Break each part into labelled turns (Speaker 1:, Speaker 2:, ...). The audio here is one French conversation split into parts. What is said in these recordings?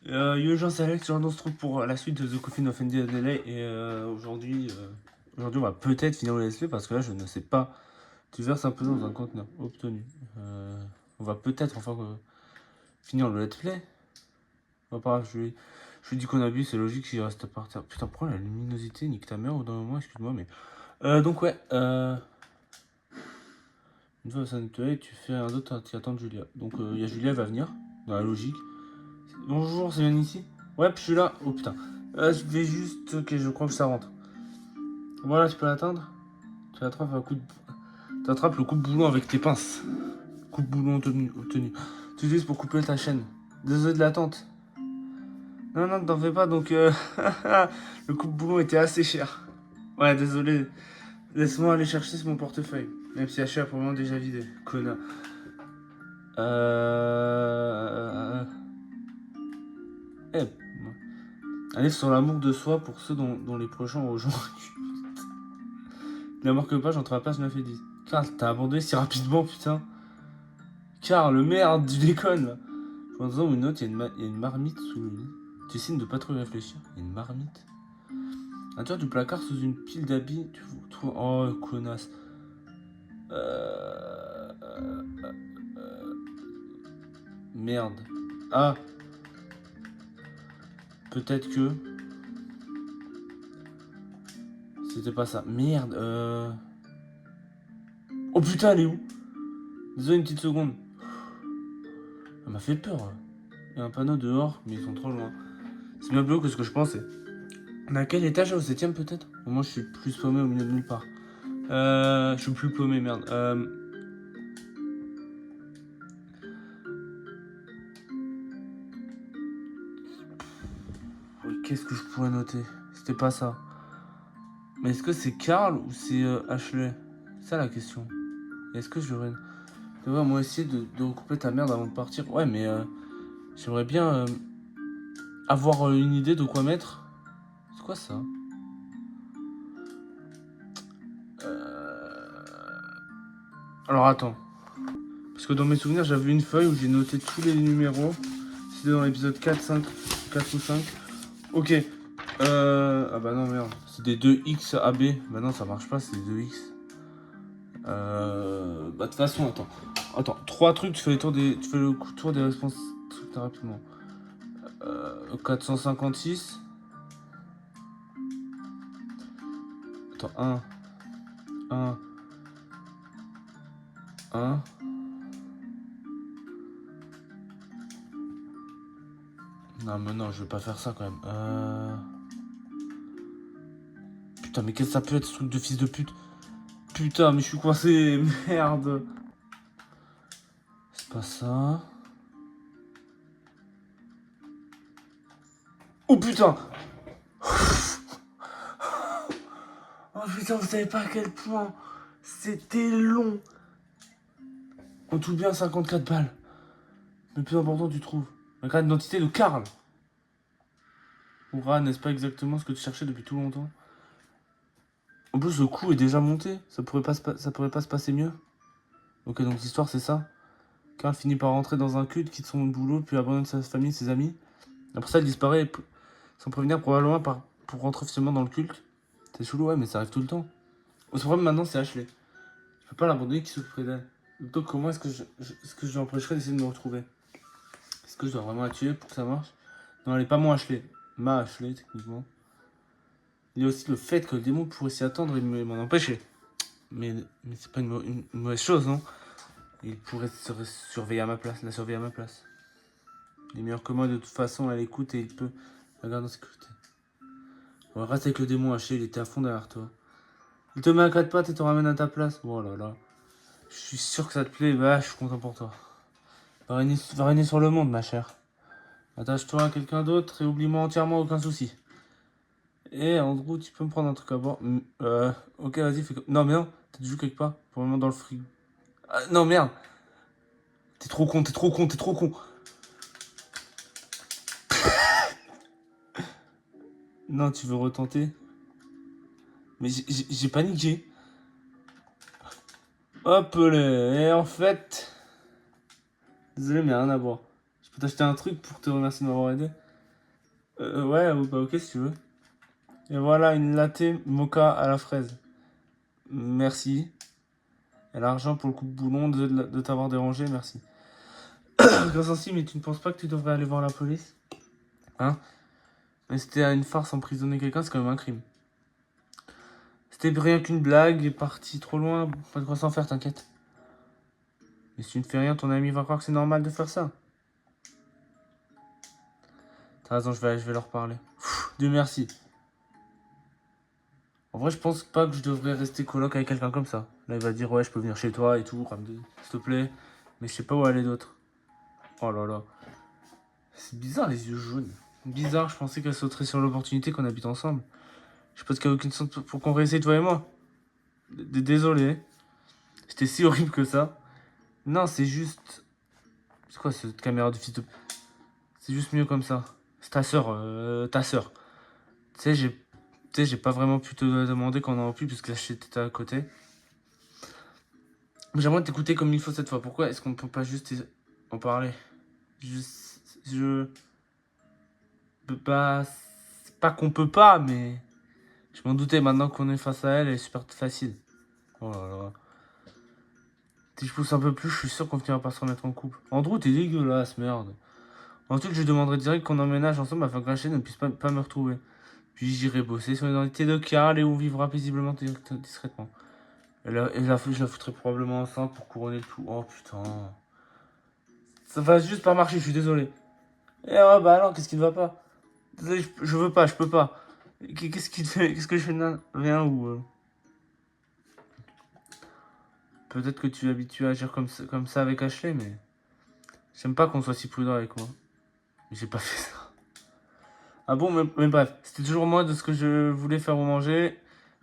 Speaker 1: Yo les gens, c'est Alex, on se retrouve pour la suite de The Coffin of Andy LA et aujourd'hui on va peut-être finir le LSP parce que là je ne sais pas. Tu verses un peu dans un conteneur obtenu. On va peut-être enfin finir le let's play. Bon, pas grave, je lui dis qu'on abuse, c'est logique s'il reste par terre. Putain, prends la luminosité, nique ta mère au d'un moment, excuse-moi, mais. Donc ouais, une fois ça nettoyé, tu fais un autre, tu attends Julia. Donc il y a Julia, elle va venir, dans la logique. Bonjour, c'est bien ici? Ouais, je suis là. Oh putain. Je vais juste. Ok, je crois que ça rentre. Voilà, tu peux l'atteindre. Tu attrapes un coup de. Tu attrapes le coupe-boulon avec tes pinces. Coupe-boulon obtenu. Tu utilises pour couper ta chaîne. Désolé de l'attente. Non, non, t'en fais pas, donc le coupe-boulon était assez cher. Ouais, désolé. Laisse-moi aller chercher mon portefeuille. Même si H a pour le moment déjà vidé. Connard. Eh. Allez sur l'amour de soi pour ceux dont les prochains rejoignent. Ne marque pas, j'entre à la page 9 et 10. Carl, t'as abandonné si rapidement, putain. Carl, merde, tu déconnes là. Je vois dans une note, il y a une marmite sous le lit. Tu essaies de pas trop y réfléchir. Il y a une marmite. Un tour du placard sous une pile d'habits. Tu trouves. Oh, connasse. Merde. Ah. Peut-être que. C'était pas ça. Merde. Oh putain, elle est où? Désolé, une petite seconde. Elle m'a fait peur. Il y a un panneau dehors, mais ils sont trop loin. C'est bien plus haut que ce que je pensais. On a quel étage? Au 7ème peut-être? Moi je suis plus paumé au milieu de nulle part. Je suis plus paumé, merde. Qu'est-ce que je pourrais noter? C'était pas ça. Mais est-ce que c'est Carl ou c'est Ashley? C'est ça la question. Est-ce que je devrais moi essayer de recouper ta merde avant de partir? Ouais, mais j'aimerais bien avoir une idée de quoi mettre. C'est quoi ça? Alors attends. Parce que dans mes souvenirs, j'avais une feuille où j'ai noté tous les numéros. C'était dans l'épisode 4 ou 5. Ok. Ah bah non, merde. C'est des 2X AB. Bah non, ça marche pas, c'est des 2X. Bah de toute façon, attends. Attends, 3 trucs, tu fais le tour des réponses très rapidement. 456. Attends, 1, 1. Non, mais non, je vais pas faire ça quand même. Putain, mais qu'est-ce que ça peut être ce truc de fils de pute? Putain, mais je suis coincé. Merde. C'est pas ça. Oh putain. Oh putain, vous savez pas à quel point c'était long. En tout bien 54 balles. Le plus important, tu trouves la carte d'identité de Karl. Hurrah, n'est-ce pas exactement ce que tu cherchais depuis tout longtemps? En plus, le coup est déjà monté. Ça pourrait pas se passer mieux. Ok, donc l'histoire, c'est ça. Karl finit par rentrer dans un culte, quitte son boulot, puis abandonne sa famille, ses amis. Après ça, il disparaît sans prévenir, probablement pour rentrer officiellement dans le culte. C'est chelou, ouais, mais ça arrive tout le temps. Son problème maintenant, c'est Ashley. Je peux pas l'abandonner, qui s'occuperait d'elle. Donc comment est-ce que je l'empêcherais d'essayer de me retrouver? Est-ce que je dois vraiment la tuer pour que ça marche? Non, elle est pas mon Ashley. Ma Ashley, techniquement. Il y a aussi le fait que le démon pourrait s'y attendre et m'en empêcher. Mais c'est pas une mauvaise chose, non? Il pourrait surveiller à ma place, la surveiller à ma place. Il est meilleur que moi de toute façon, elle écoute et il peut la garder en sécurité. On reste avec le démon Ashley, il était à fond derrière toi. Il te met à 4 pattes et te ramène à ta place. Oh là là. Je suis sûr que ça te plaît, bah je suis content pour toi. Va régner sur le monde, ma chère. Attache-toi à quelqu'un d'autre et oublie-moi entièrement, aucun souci. Eh, Andrew, tu peux me prendre un truc à boire? Ok, vas-y, fais comme. Non, mais non, t'as du jus quelque part? Pour le moment dans le frigo. Ah, non, merde! T'es trop con, t'es trop con, t'es trop con! Non, tu veux retenter? Mais j'ai paniqué. Hop là, et en fait. Désolé, mais rien à boire. Je peux t'acheter un truc pour te remercier de m'avoir aidé? Ouais, bah ok si tu veux. Et voilà, une latte mocha à la fraise. Merci. Et l'argent pour le coup de boulon de t'avoir dérangé, merci. Grâce ainsi, mais tu ne penses pas que tu devrais aller voir la police? Hein? Mais c'était une farce, emprisonner quelqu'un, c'est quand même un crime. C'était rien qu'une blague, est parti trop loin, pas de quoi s'en faire, t'inquiète. Mais si tu ne fais rien, ton ami va croire que c'est normal de faire ça. T'as raison, je vais leur parler. Dieu merci. En vrai, je pense pas que je devrais rester coloc avec quelqu'un comme ça. Là, il va dire, ouais, je peux venir chez toi et tout, s'il te plaît. Mais je sais pas où aller d'autre. Oh là là. C'est bizarre, les yeux jaunes. Bizarre, je pensais qu'elle sauterait sur l'opportunité qu'on habite ensemble. Je pense qu'il n'y a aucune chance pour qu'on réessaye, toi et moi. Désolé. J'étais si horrible que ça. Non, c'est juste... C'est quoi cette caméra de fils de... C'est juste mieux comme ça. C'est ta sœur, ta sœur. Tu sais, j'ai pas vraiment pu te demander quand on aurait pu, puisque là, j'étais à côté. Mais j'aimerais t'écouter comme il faut cette fois. Pourquoi est-ce qu'on ne peut pas juste en parler? Je peux pas... C'est pas qu'on peut pas, mais... Je m'en doutais, maintenant qu'on est face à elle, elle est super facile. Oh là là. Si je pousse un peu plus, je suis sûr qu'on finira par se remettre en couple. Andrew, t'es dégueulasse, merde. Ensuite, je lui demanderai direct qu'on emménage ensemble afin que Rachel ne puisse pas me retrouver. Puis j'irai bosser sur l'identité de Carl et on vivra paisiblement discrètement. Je la foutrai probablement enceinte pour couronner le tout. Oh putain. Ça va juste pas marcher, je suis désolé. Eh ouais, bah alors, qu'est-ce qui ne va pas? Désolé, je veux pas, je peux pas. Qu'est-ce qui te fait? Qu'est-ce que je fais de rien ou peut-être que tu es habitué à agir comme ça avec Ashley, mais j'aime pas qu'on soit si prudent avec moi. J'ai pas fait ça. Ah bon, mais bref, c'était toujours moi de ce que je voulais faire ou manger,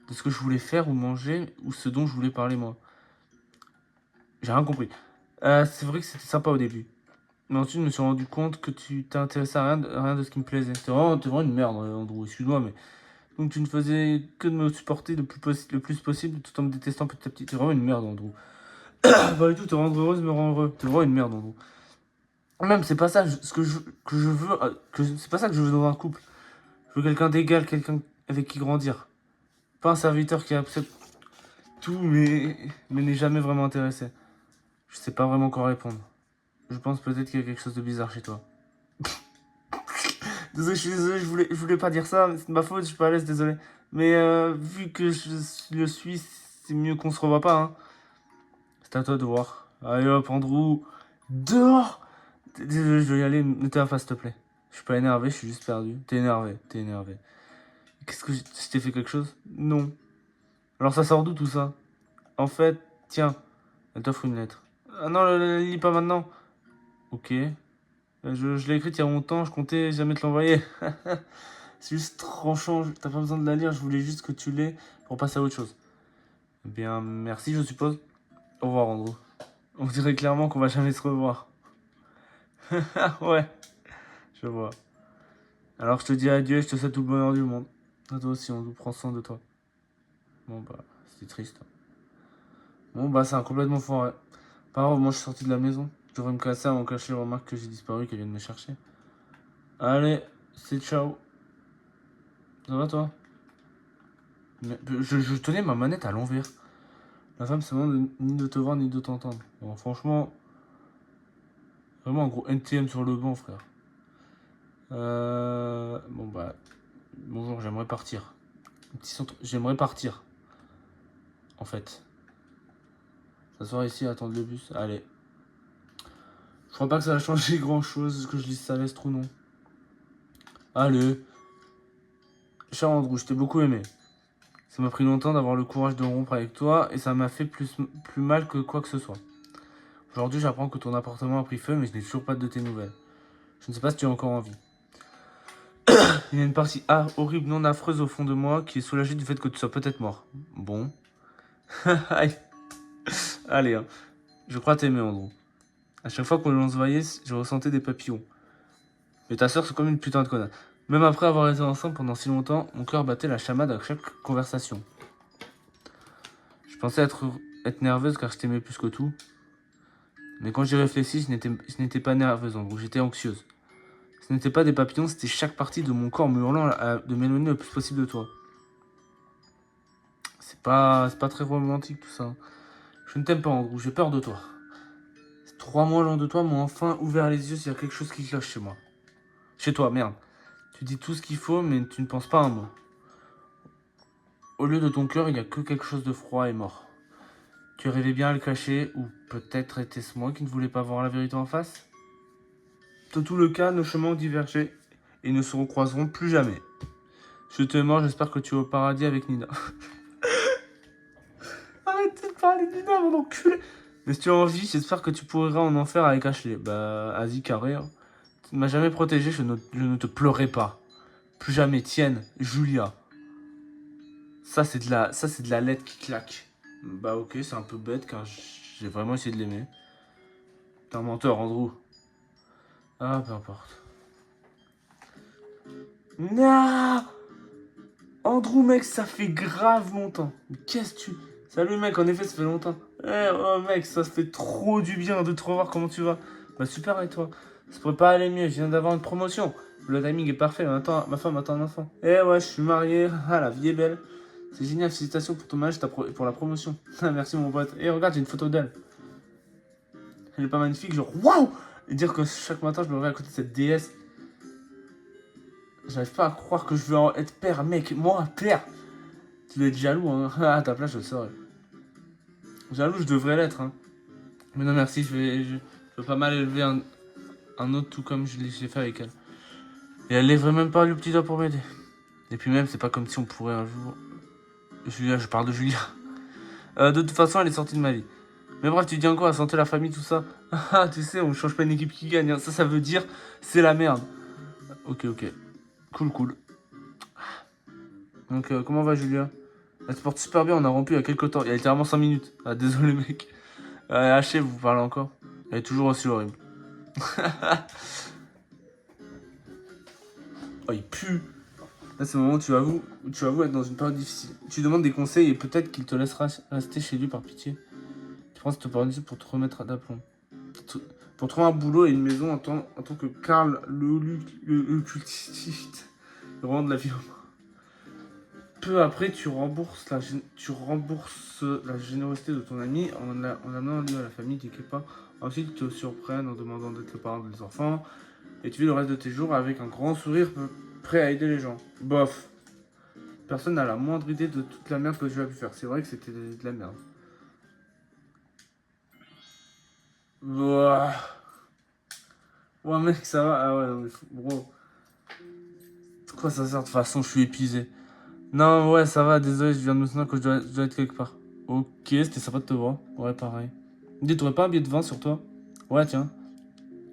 Speaker 1: de ce que je voulais faire ou manger, ou ce dont je voulais parler moi. J'ai rien compris. C'est vrai que c'était sympa au début. Mais ensuite, je me suis rendu compte que tu t'intéressais à rien de ce qui me plaisait. T'es vraiment une merde, Andrew, excuse-moi, mais... Donc tu ne faisais que de me supporter le plus possible, tout en me détestant petit à petit. T'es vraiment une merde, Andrew. Pas du tout, te rendre heureuse me rend heureux. T'es vraiment une merde, Andrew. Même, c'est pas ça que je veux... c'est pas ça que je veux dans un couple. Je veux quelqu'un d'égal, quelqu'un avec qui grandir. Pas un serviteur qui accepte tout, mais n'est jamais vraiment intéressé. Je sais pas vraiment quoi répondre. Je pense peut-être qu'il y a quelque chose de bizarre chez toi. Désolé, je suis désolé, je voulais pas dire ça, c'est de ma faute, je suis pas à l'aise, désolé. Mais vu que je le suis, c'est mieux qu'on se revoit pas, hein. C'est à toi de voir. Allez hop, Andrew, dehors! Désolé, je dois y aller, ne t'en pas, s'il te plaît. Je suis pas énervé, je suis juste perdu. T'es énervé, t'es énervé. Qu'est-ce que je t'ai fait quelque chose? Non. Alors ça sort d'où tout ça? En fait, tiens, elle t'offre une lettre. Ah non, lis pas maintenant. Ok. Je l'ai écrite il y a longtemps, je comptais jamais te l'envoyer. C'est juste tranchant, t'as pas besoin de la lire, je voulais juste que tu l'aies pour passer à autre chose. Eh bien, merci, je suppose. Au revoir, Andrew. On dirait clairement qu'on va jamais se revoir. Ouais, je vois. Alors, je te dis adieu et je te souhaite tout le bonheur du monde. À toi aussi, Andrew, prends soin de toi. Bon, bah, c'était triste. Bon, bah, c'est un complètement foiré. Pas grave, moi, je suis sorti de la maison. Je devrais me casser avant qu'Ashley remarque que j'ai disparu, qu'elle vienne me chercher. Allez, c'est ciao. Ça va, toi? Mais, je tenais ma manette à l'envers. La femme se demande ni de te voir ni de t'entendre. Bon, franchement, vraiment un gros NTM sur le banc, frère. Bon, bah, bonjour, j'aimerais partir. J'aimerais partir, en fait. S'asseoir ici et attendre le bus. Allez. Je crois pas que ça va changer grand chose, que je lise sa lettre ou non. Allez. Cher Andrew, je t'ai beaucoup aimé. Ça m'a pris longtemps d'avoir le courage de rompre avec toi et ça m'a fait plus mal que quoi que ce soit. Aujourd'hui, j'apprends que ton appartement a pris feu, mais je n'ai toujours pas de tes nouvelles. Je ne sais pas si tu as encore envie. Il y a une partie horrible, non affreuse au fond de moi qui est soulagée du fait que tu sois peut-être mort. Bon. Allez, hein. Je crois t'aimer, Andrew. À chaque fois qu'on se voyait, je ressentais des papillons. Mais ta soeur, c'est comme une putain de connasse. Même après avoir été ensemble pendant si longtemps, mon cœur battait la chamade à chaque conversation. Je pensais être nerveuse car je t'aimais plus que tout. Mais quand j'y réfléchis, je n'étais pas nerveuse, Andrew. J'étais anxieuse. Ce n'était pas des papillons, c'était chaque partie de mon corps me hurlant de m'éloigner le plus possible de toi. C'est pas très romantique tout ça. Je ne t'aime pas, Andrew, j'ai peur de toi. 3 mois loin de toi m'ont enfin ouvert les yeux s'il y a quelque chose qui cloche chez moi. Chez toi, merde. Tu dis tout ce qu'il faut, mais tu ne penses pas un mot. Au lieu de ton cœur, il n'y a que quelque chose de froid et mort. Tu rêvais bien à le cacher, ou peut-être était-ce moi qui ne voulais pas voir la vérité en face? Dans tout le cas, nos chemins ont divergé et ne se recroiseront plus jamais. Je te mors, j'espère que tu es au paradis avec Nina. Arrêtez de parler de Nina, mon enculé. Mais si tu as envie, j'espère que tu pourras en enfer avec Ashley. Bah, vas-y, carré. Hein. Tu ne m'as jamais protégé, je ne te pleurerai pas. Plus jamais, tienne, Julia. Ça, c'est de la lettre qui claque. Bah, ok, c'est un peu bête car j'ai vraiment essayé de l'aimer. T'es un menteur, Andrew. Ah, peu importe. Non, Andrew, mec, ça fait grave longtemps. Mais qu'est-ce que tu... Salut, mec, en effet, ça fait longtemps. Eh, oh, mec, ça se fait trop du bien de te revoir, comment tu vas? Bah, super, et toi? Ça pourrait pas aller mieux, je viens d'avoir une promotion. Le timing est parfait, ma femme attend un enfant. Eh ouais, je suis marié, ah, la vie est belle. C'est génial, félicitations pour ton mariage, pour la promotion. Merci, mon pote. Et regarde, j'ai une photo d'elle. Elle est pas magnifique, genre, waouh! Et dire que chaque matin, je me réveille à côté de cette déesse. J'arrive pas à croire que je veux être père, mec. Moi, père. Tu dois être jaloux, hein. À ta place, je le serais. Jaloux, je devrais l'être, hein. Mais non, merci, je veux pas mal élever un autre tout comme je l'ai fait avec elle. Et elle lèverait même pas le petit doigt pour m'aider. Et puis même, c'est pas comme si on pourrait un jour... Julia, je parle de Julia. De toute façon, elle est sortie de ma vie. Mais bref, tu dis encore la santé, la famille, tout ça. Ah, tu sais, on change pas une équipe qui gagne. Hein. Ça veut dire c'est la merde. Ok. Cool. Donc, comment va Julia? Elle se porte super bien, on a rompu il y a quelques temps. Il y a littéralement 5 minutes. Ah, désolé, mec. Haché, vous parlez encore. Elle est toujours aussi horrible. Oh, il pue. Là, c'est le moment où tu avoues être dans une période difficile. Tu demandes des conseils et peut-être qu'il te laissera rester chez lui par pitié. Tu prends cette opportunité pour te remettre d'aplomb. Pour trouver un boulot et une maison en tant que Karl le cultiste. Rendre la vie. Peu après, tu rembourses la générosité de ton ami en l'amenant lui à la famille, t'inquiète pas. Ensuite, ils te surprennent en demandant d'être le parent des enfants. Et tu vis le reste de tes jours avec un grand sourire, prêt à aider les gens. Bof. Personne n'a la moindre idée de toute la merde que tu as pu faire. C'est vrai que c'était de la merde. Ouah. Ouais, mec, ça va. Ah ouais, non, mais bro. Quoi ça sert de toute façon, je suis épuisé. Non, ouais, ça va, désolé, je viens de me souvenir que je dois être quelque part. Ok, c'était sympa de te voir. Ouais, pareil. Dis, t'aurais pas un billet de 20 sur toi? Ouais, tiens.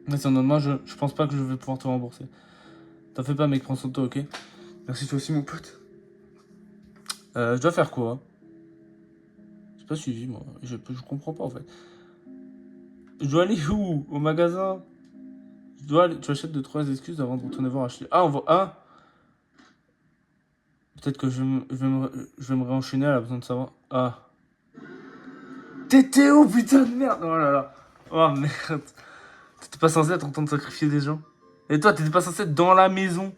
Speaker 1: Mais si on en demande, je pense pas que je vais pouvoir te rembourser. T'en fais pas, mec, prends soin de toi, ok? Merci, toi aussi, mon pote. Je dois faire quoi? J'ai pas suivi, moi. Je comprends pas, en fait. Je dois aller où? Au magasin? Je dois aller... Tu achètes 2-3 excuses avant de retourner voir Ashley. Ah, on va... Ah! Peut-être que je vais me réenchaîner, elle a besoin de savoir. Ah. T'étais où, putain de merde? Oh là là. Oh merde. T'étais pas censé être en train de sacrifier des gens. Et toi, t'étais pas censé être dans la maison.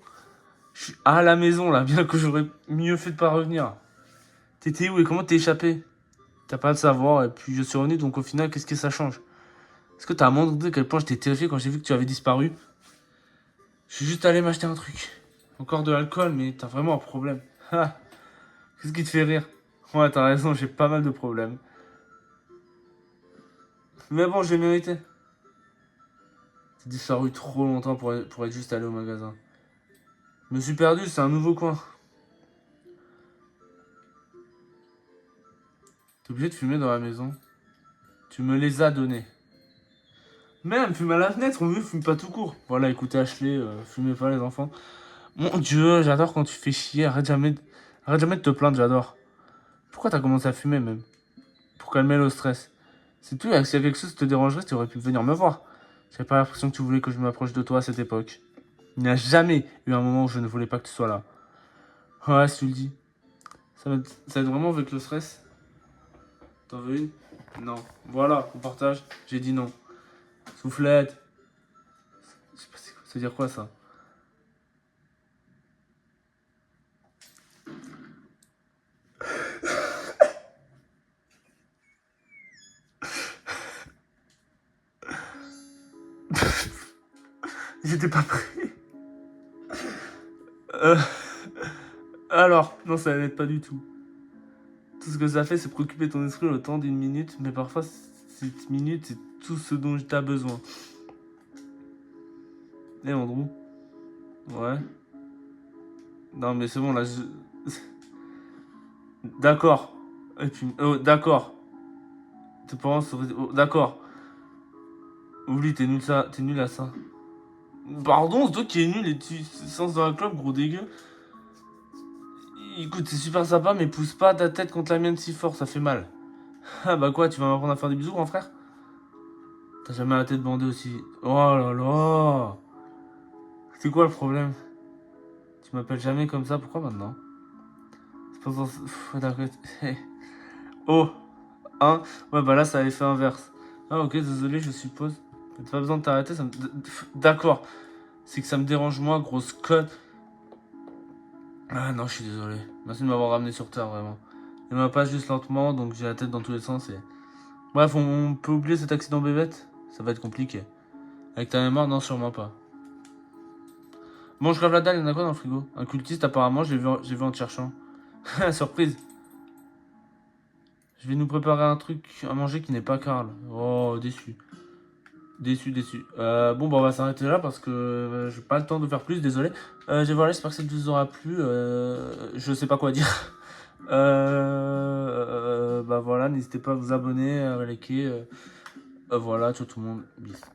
Speaker 1: Je suis à la maison, là. Bien que j'aurais mieux fait de pas revenir. T'étais où et comment t'es échappé? T'as pas à le savoir. Et puis je suis revenu, donc au final, qu'est-ce que ça change? Est-ce que t'as demandé à quel point j'étais terrifié quand j'ai vu que tu avais disparu? Je suis juste allé m'acheter un truc. Encore de l'alcool, mais t'as vraiment un problème. Ah, qu'est-ce qui te fait rire? Ouais, t'as raison, j'ai pas mal de problèmes. Mais bon, je l'ai mérité. T'es disparu trop longtemps pour être juste allé au magasin. Je me suis perdu, c'est un nouveau coin. T'es obligé de fumer dans la maison. Tu me les as donnés. Même, fume à la fenêtre, on veut, fume pas tout court. Voilà, écoutez Ashley, fumez pas les enfants. Mon Dieu, j'adore quand tu fais chier, arrête jamais de te plaindre, j'adore. Pourquoi t'as commencé à fumer même? Pour calmer le stress. C'est tout, s'il y a quelque chose qui te dérangerait, tu aurais pu venir me voir. J'avais pas l'impression que tu voulais que je m'approche de toi à cette époque. Il n'y a jamais eu un moment où je ne voulais pas que tu sois là. Ouais, si tu le dis. Ça aide vraiment avec le stress. T'en veux une? Non. Voilà, on partage. J'ai dit non. Soufflette. Je sais pas, ça veut dire quoi ça? J'étais pas prêt. Euh, Alors, non, ça n'aide pas du tout. Tout ce que ça fait, c'est préoccuper ton esprit le temps d'une minute, mais parfois, cette minute, c'est tout ce dont t'as besoin. Eh, Andrew? Ouais. Non, mais c'est bon, là, D'accord. Et puis... Oh, d'accord. Tes parents seraient... Oh, d'accord. Oublie, t'es nul, ça... t'es nul à ça. Pardon, c'est toi qui es nul et tu sens dans la clope, gros dégueu. Écoute, c'est super sympa, mais pousse pas ta tête contre la mienne si fort, ça fait mal. Ah bah quoi, tu vas m'apprendre à faire des bisous, grand frère? T'as jamais la tête bandée aussi. Oh là là. C'est quoi le problème? Tu m'appelles jamais comme ça, pourquoi maintenant? C'est pas censé... D'accord. Oh, hein? Ouais, bah là, ça avait fait inverse. Ah ok, désolé, je suppose. T'as pas besoin de t'arrêter, ça me... D'accord. C'est que ça me dérange moi, grosse conne. Ah non, je suis désolé. Merci de m'avoir ramené sur Terre, vraiment. Il m'a pas juste lentement, donc j'ai la tête dans tous les sens et... Bref, on peut oublier cet accident bébête? Ça va être compliqué. Avec ta mémoire, non, sûrement pas. Bon, je crève la dalle, y'en a quoi dans le frigo? Un cultiste, apparemment, j'ai vu en te cherchant. Surprise. Je vais nous préparer un truc à manger qui n'est pas Karl. Oh, déçu. Déçu, déçu. Bon, bah, on va s'arrêter là parce que j'ai pas le temps de faire plus, désolé. Voilà, j'espère que ça vous aura plu. Je sais pas quoi dire. Bah voilà, n'hésitez pas à vous abonner, à liker. Voilà, ciao tout le monde. Bis.